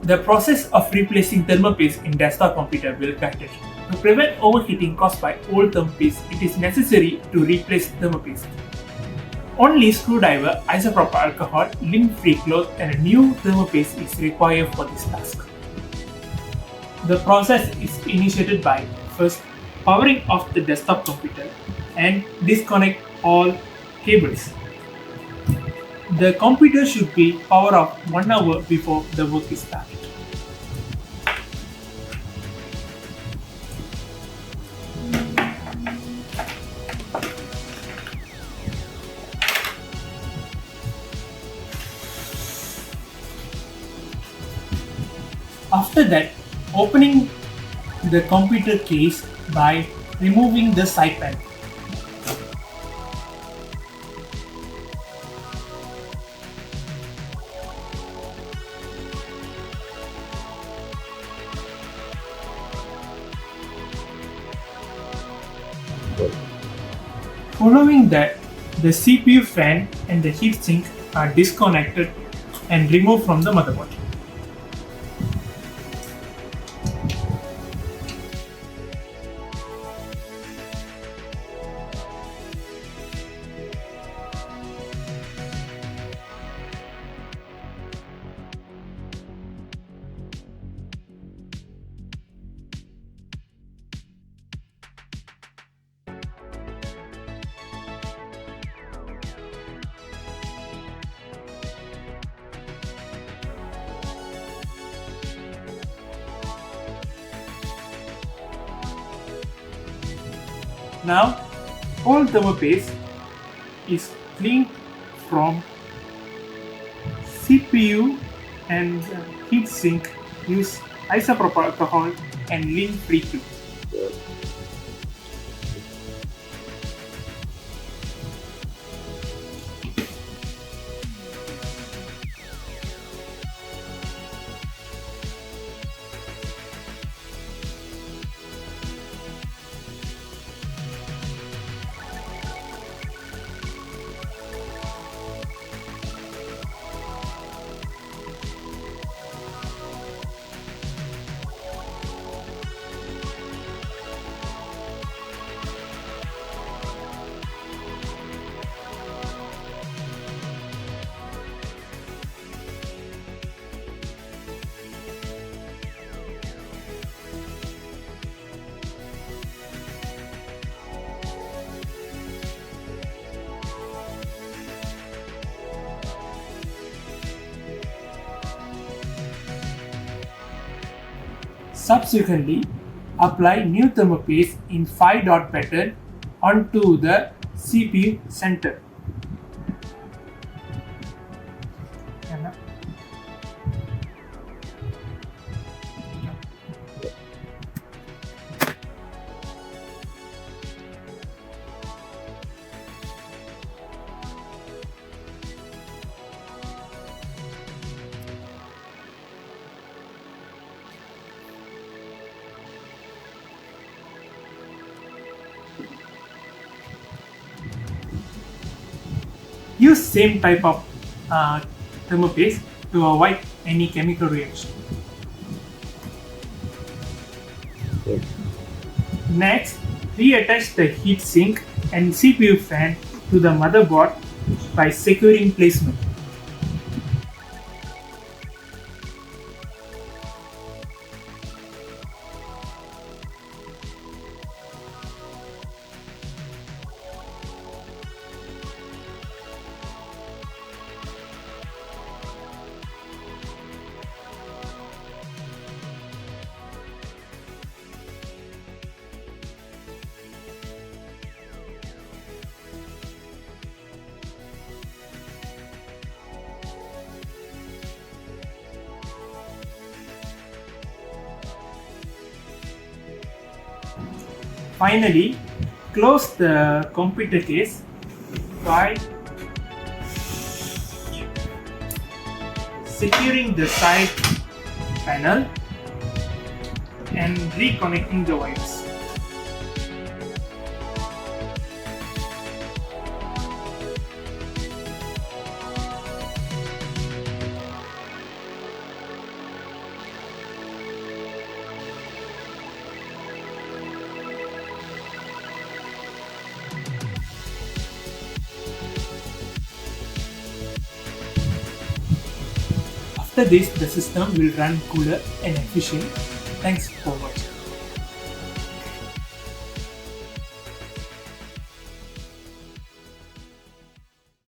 The process of replacing thermal paste in desktop computer will continue. To prevent overheating caused by old thermal paste, it is necessary to replace thermal paste. Only screwdriver, isopropyl alcohol, lint-free cloth and a new thermal paste is required for this task. The process is initiated by first powering off the desktop computer and disconnect all cables. The computer should be powered off 1 hour before the work is started. After that, opening the computer case by removing the side panel. Following that, the CPU fan and the heatsink are disconnected and removed from the motherboard. Now, all thermal paste is cleaned from CPU and heatsink. Use isopropyl alcohol and lint-free cloth. Subsequently, apply new thermal paste in 5-dot pattern onto the CPU center. Use same type of thermal paste to avoid any chemical reaction. Next, reattach the heatsink and CPU fan to the motherboard by securing placement. Finally, close the computer case by securing the side panel and reconnecting the wires. After this, the system will run cooler and efficient. Thanks for watching.